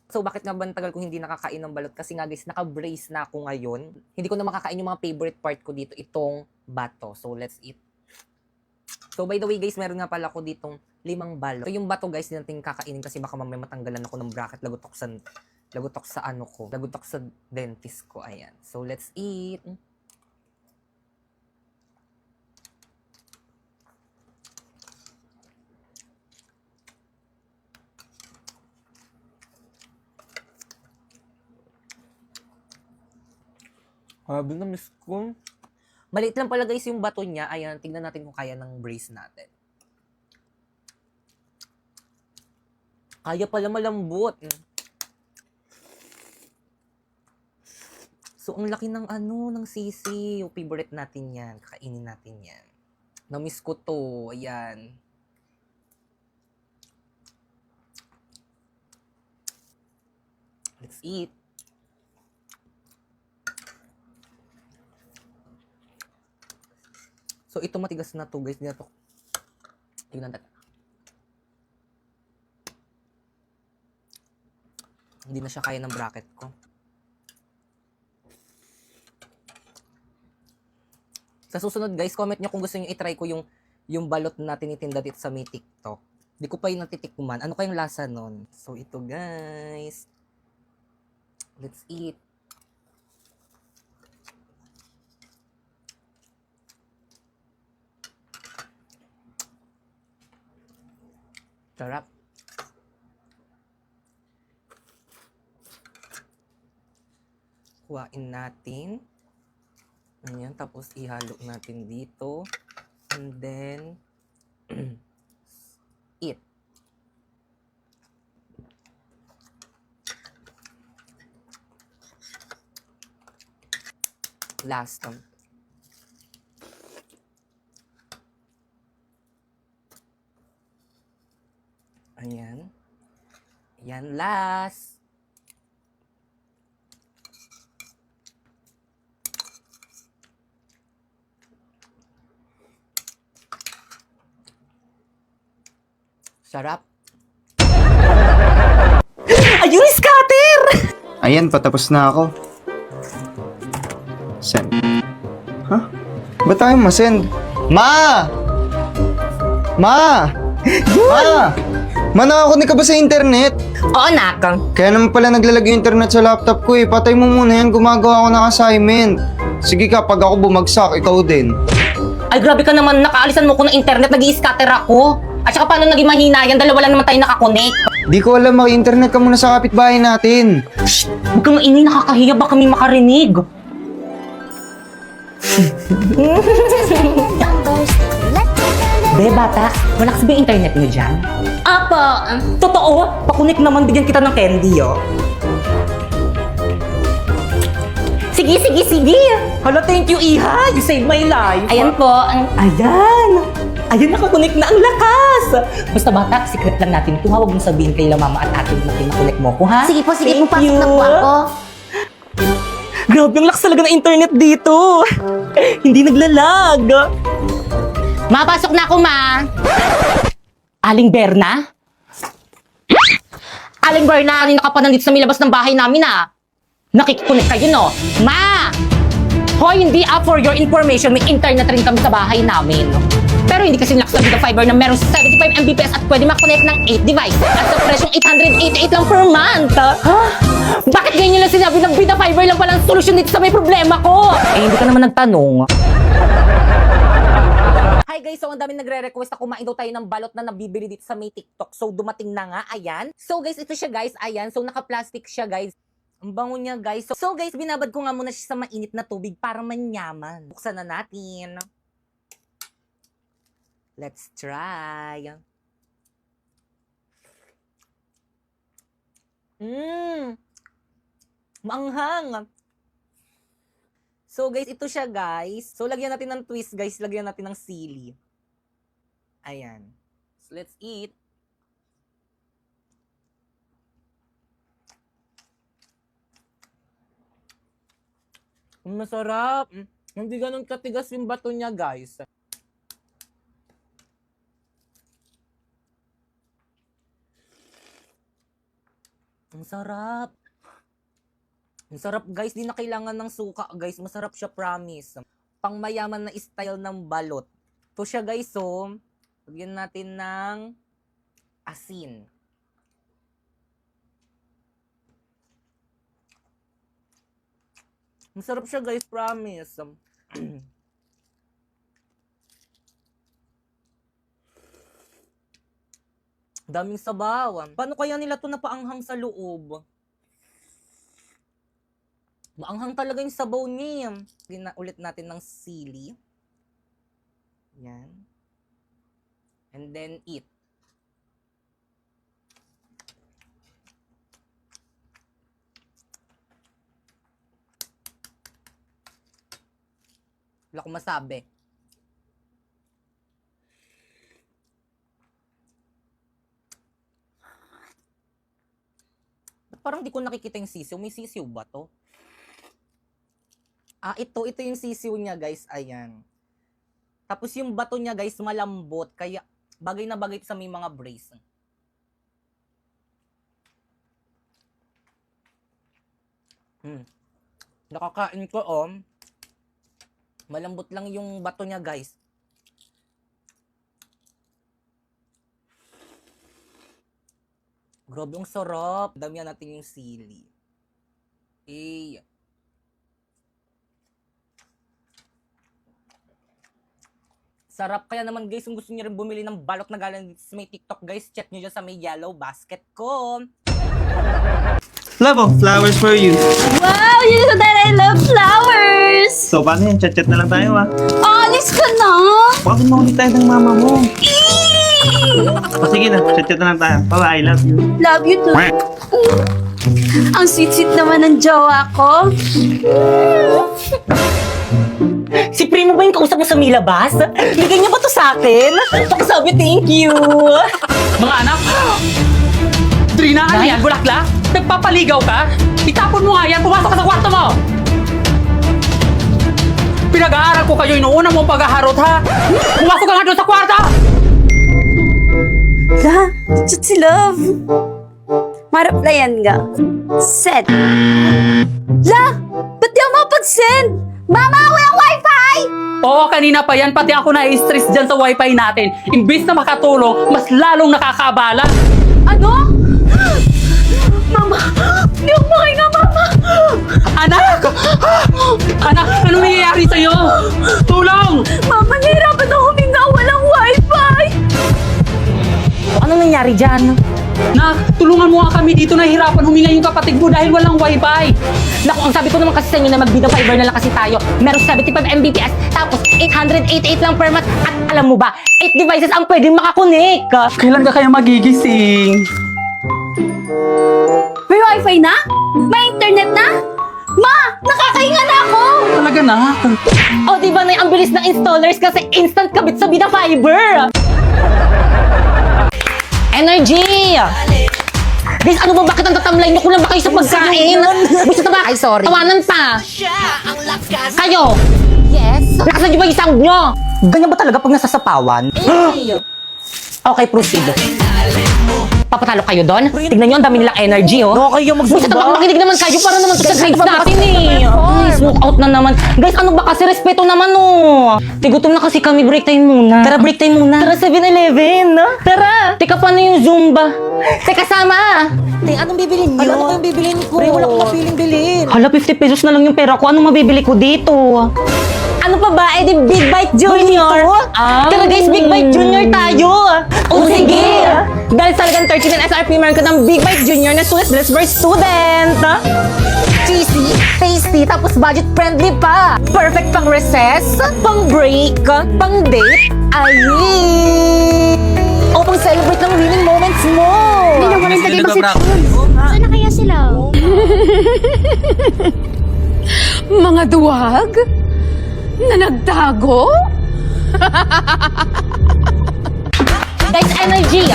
So, bakit nga ba ang tagal ko hindi nakakain ng balot? Kasi nga guys, naka-brace na ako ngayon. Hindi ko na makakain yung mga favorite part ko dito, itong bato. So, let's eat. So, by the way guys, meron nga pala ako ditong 5 balot. So, yung bato guys, hindi natin kakainin kasi baka mamaya matanggalan ako ng bracket. Lagot ako sa dentist ko. Ayan. So, let's eat. Grabe na, miss ko. Maliit lang pala guys yung bato niya. Ayan, tingnan natin kung kaya ng brace natin. Kaya pala malambot. So, ang laki ng ng sisi. Yung favorite natin yan. Kakainin natin yan. Na-miss ko to. Ayan. Let's eat. So, ito matigas na to, guys. Tingnan natin. Hindi na siya kaya ng bracket ko. Sa susunod, guys, comment nyo kung gusto nyo itry ko yung balot na tinitinda dito sa may TikTok. Hindi ko pa yung natitikman. Ano kayong lasa nun? So, ito, guys. Let's eat. Sarap. Kuhain natin. Ayan, tapos ihalo natin dito. And then, eat. Last. Ayan. Ayan, last. Sarap. Ayun, scatter! Ayan, patapos na ako. Send. Ha? Ba't tayo masend? Ma! Ma! Ma! Ma, nakakunik ka ba sa internet? Oo, nakang. Kaya naman pala naglalagay yung internet sa laptop ko eh. Patay mo muna yan, gumagawa ako ng assignment. Sige ka, pag ako bumagsak, ikaw din. Ay, grabe ka naman. Nakaalisan mo ko ng internet. Nag-i-scatter ako. At saka paano naging mahina yan? Dalawa lang naman tayo nakakonek. Di ko alam, mag-internet ka muna sa kapitbahay natin. Shh! Huwag kang maingay. Nakakahiya. Baka kami makarinig. Be, bata, malakas ba yung internet nyo dyan? Apa, totoo. Pakunik naman, bigyan kita ng candy, oh. Sige, sige, sige. Hala, thank you, Iha. You saved my life. Ayan po. Ayan. Ayan, nakakunik na ang lakas. Basta bata, secret lang natin ito. Huwag mong sabihin kay mama at ate na pinakunik mo ko, ha? Sige po, Thank pasok you. na po ako. Grabe, ang lakas talaga ng internet dito. Hindi naglalag. Mapasok na ako, ma. Aling Berna? Aling Berna, kanina ka pa nandito sa milabas ng bahay namin, ah. Nakikikunik kayo, no? Ma! Hoy, hindi for your information, may internet rin kami sa bahay namin. Pero hindi kasi lakas ng fiber na meron 75 Mbps at pwede makonect ng 8 device at sa presyong 888 lang per month. Ha? Bakit ganyan lang sinabi ng Vida Fiber lang palang solusyon dito sa may problema ko? Eh, hindi ka naman nagtanong. Hi guys, so ang dami nagre-request na kumain daw tayo ng balot na nabibili dito sa may TikTok. So dumating na nga, ayan. So guys, ito siya guys, ayan. So naka-plastic siya guys. Ang bango niya guys. So guys, binabad ko nga muna siya sa mainit na tubig para manyaman. Buksan na natin. Let's try. Maanghang. So guys, ito siya guys. So lagyan natin ng twist guys. Lagyan natin ng sili. Ayan. So let's eat. Masarap. Hindi ganun katigas yung bato niya guys. Ang sarap. Ang sarap guys, di na kailangan ng suka guys. Masarap siya, promise. Pangmayaman na style ng balot. Ito siya guys, so. Lagyan natin ng asin. Masarap siya guys, promise. Daming sabaw. Paano kaya nila to napaanghang sa loob? Maanghang talaga yung sabaw niya. Lagyan na ulit natin ng sili. Yan. And then eat. Wala akong masabi. Parang di ko nakikita yung sisiw. May sisiw ba to? Ito yung sisiw niya, guys. Ayan. Tapos yung bato niya, guys, malambot. Kaya, bagay na bagay sa may mga brace. Nakakain ko, oh. Malambot lang yung bato niya, guys. Grabe, ang sarap. Damihan natin yung sili. Eh. Sarap. Kaya naman guys, kung gusto niyo rin bumili ng balot na galing dito sa may TikTok guys, check nyo dyan sa may yellow basket ko. Love of flowers for you. Wow, you know that I love flowers! So, paano yan? Chat-chat na lang tayo, Honest ka na? Bakit maulit tayo ng mama mo? O, sige na. Chat-chat na lang tayo. Bye-bye, I love you. Love you too. Ang sweet-sweet naman ng jowa ko. Si Primo ba yung kausap mo sa Milabas? Bigay niya ba to sa akin? Pakisabi, thank you. Mga anak, Trina, ano yan? Bulaklak? Nagpapaligaw ka? Itapon mo nga yan, pumasok ka sa kwarto mo! Pinag-aaral ko kayo, inuuna mo paghaharot ha? Pumasok ka nga doon sa kwarto! La, chat si Love. Maraplayan nga. Send. La, ba't di ako mapag-send? Mama, walang wifi! Oo, kanina pa yan, pati ako na-stress dyan sa wifi natin. Imbis na makatulong, mas lalong nakakabala. Ano? Mama, hindi ako makahinga, Mama! Anak! Anak, anong nangyayari sa'yo? Tulong! Mama, nahirapan ako huminga, walang wifi! Anong nangyari dyan? Nak, tulungan mo nga kami dito, nahihirapan huminga yung kapatid mo dahil walang wifi. Naku, ang sabi ko naman kasi sa inyo na magbida fiber na lang kasi tayo. Meron 75 Mbps, tapos 888 lang per month. At alam mo ba, 8 devices ang pwedeng makakonek. Kailan ka kaya magigising? May wifi na? May internet na? Ma, nakakahinga na ako! Talaga na. O, di ba na ang bilis ng installers kasi instant kabit sa Bida Fiber? Energy! Guys, ano ba? Bakit ang tatamlay niyo? Kulang ba kayo sa pagkain? Gusto na ba? Ay, sorry. Tawanan pa. Kayo! Yes? Lakasan niyo ba yung sound niyo? Ganyan ba talaga pag nasasapawan? Okay, proceed. Papatalo kayo doon? Tignan niyo, ang dami nilang energy, oh. Kayo Gusto na makinig naman kayo para naman sa grades natin, eh. Ay, smoke out na naman. Guys, ano ba kasi? Respeto naman, oh. Tigutom na kasi kami. Break time muna. Tara, break time muna. Tara, 7-Eleven. Tara. Teka, paano yung Zumba? Teka, sama. Anong bibilin niyo? Ano kayong bibilin ko? Wala akong mapiling bilhin. Hala, 50 pesos na lang yung pera ko. Anong mabibili ko dito? Ano pa ba? Eh, di Big Bite Junior. Tara guys, Big Bite Junior tayo. O sige. Dahil talagang 39 SRP meron ka ng Big Bite Junior na sulit dress for student. Cheesy, tasty, tapos budget friendly pa. Perfect pang recess, pang break, pang date. Ay! O pang celebrate ng winning moments mo. Hindi na walang tagay basipon. Saan na kaya sila? Mga duwag? Na nagtago? Guys, energy.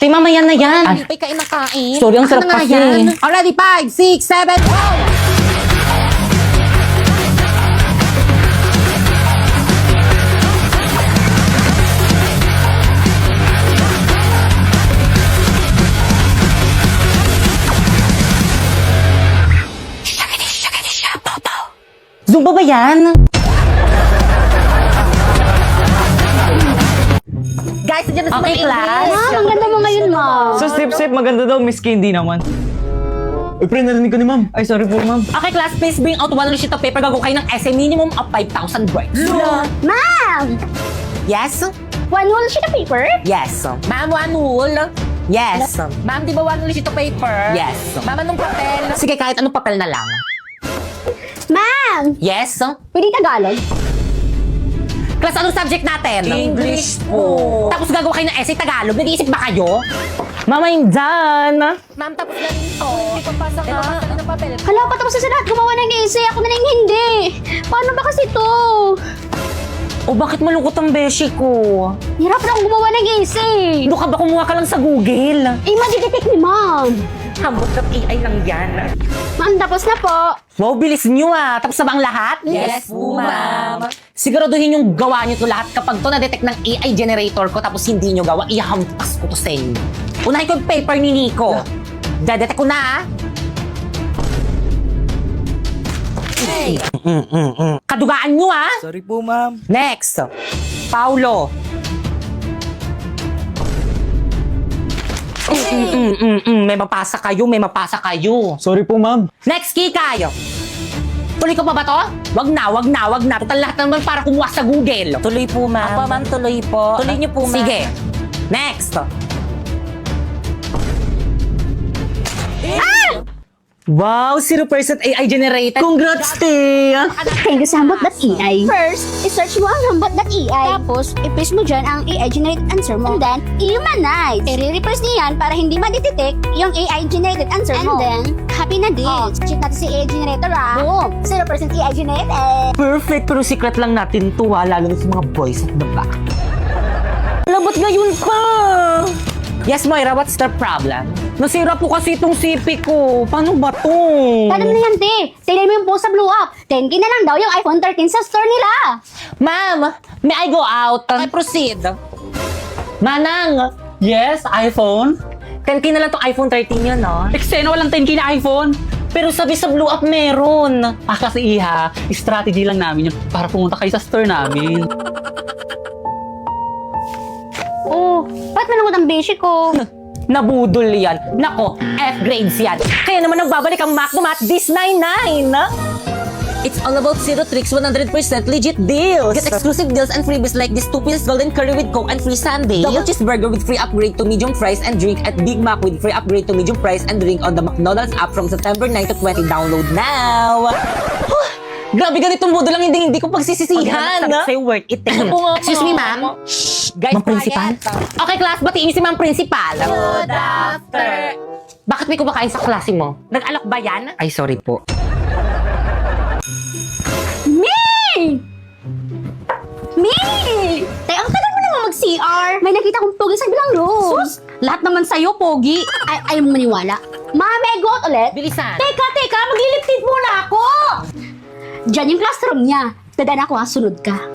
Tay, mamaya na yan. Hindi pa kain ng kain. Sorry, ang sarap Ano nga kasi. yan? Already, 5, 6, 7, go! Sino ba yan? Guys, nandiyan na si Okay, Ma'am class. Ingrid. Ma'am, ang ganda mo ngayon, ma'am. So, sip, maganda daw, Miss Candy naman. Uy, pre, narinig ko ni ma'am. Ay, sorry po, ma'am. Okay, class, please bring out one sheet of paper. Gagawa kayo ng essay minimum of 5,000 words. Ma'am! Yes? One whole sheet of paper? Yes. Ma'am, one wool? Yes. Ma'am, di ba one wool sheet of paper? Yes. Ma'am, anong papel? Sige, kahit anong papel na lang. Ma'am! Yes. Pwede Tagalog? Class, anong subject natin? English po. Tapos gagawa kayo ng essay Tagalog. Nag-iisip ba kayo? Mama, I'm done. Ma'am, tapos na rin to. Ipapasa na ng papel. Hala, patapos na sa lahat. Gumawa ng essay. Ako na lang hindi. Paano ba kasi to? O bakit malungkot ang beshi ko? Hirap na akong gumawa ng essay. Doon ka ba kumuha ka lang sa Google? Eh, madidetect ni ma'am. Hambot ng AI lang yan. Ma'am, tapos na po. Wow, bilis nyo ah. Tapos na ba ang lahat? Yes po, ma'am. Siguraduhin yung gawa nyo to lahat. Kapag to na-detect ng AI generator ko tapos hindi nyo gawa, ihampas ko to sa inyo. Unahin ko yung paper ni Nico. Dadetect ko na ah. Kadugaan nyo ah. Sorry po, ma'am. Next. Paulo. May mapasa kayo, may mapasa kayo. Sorry po, ma'am. Next, Kikay. Tuloy ko pa ba to? Wag na. Total lahat naman para kumuha sa Google. Tuloy po, ma'am. Apa, ma'am, tuloy po. Tuloy niyo po, ma'am. Sige. Next. Wow, 0% AI generated. Congrats, te! Thank you sa hambot.ai. First, i-search mo ang hambot.ai. Tapos, i-paste mo dyan ang AI-generated answer mo. And then, i-humanize. I-replace niya yan para hindi ma-detect yung AI-generated answer mo. And then, happy na din. Oh, check natin si AI generator Boom! 0% AI generated. Perfect, pero secret lang natin to ha, lalo na sa mga boys at baba. Labot ngayon pa! Yes, Moira, what's the problem? Nasira po kasi itong CP ko. Paano ba to? Paano na yan, te? Tignan mo yung post sa Blue Up. 10K na lang daw yung iPhone 13 sa store nila. Ma'am, may I go out? Okay, proceed. Manang, Yes, iPhone. 10K na lang tong iPhone 13 yun, no? Eksena, walang 10K na iPhone. Pero sabi sa Blue Up meron. Kasi iha, strategy lang namin yun para pumunta kayo sa store namin. Oh, ba't malungkot ang beshi ko? Nabudol yan. Nako, F-grades yan. Kaya naman nagbabalik ang Macdomat this 99. It's all about zero tricks, 100% legit deals. Get exclusive deals and freebies like this 2-piece golden curry with Coke and free sundae. Double cheeseburger with free upgrade to medium fries and drink at Big Mac with free upgrade to medium fries and drink on the McDonald's app from September 9 to 20. Download now! Grabe ganitong modo lang hindi ko pagsisisihan. Sabi ko sa'yo, worth it. Excuse me, ma'am. Guys, Ma'am Principal? Okay, class, batiin niyo si Ma'am Principal. Good after. Bakit may kumakain sa klase mo? Nag-alok ba yan? Ay, sorry po. Me! Te, ang tagal mo naman mag-CR. May nakita kong pogi sa bilang room. Sus, lahat naman sa'yo, pogi. Ayaw mo maniwala. Mame, got ulit. Bilisan. Teka, magliliptid muna ako. Diyan yung classroom niya. Tadaan ako ha, sunod ka.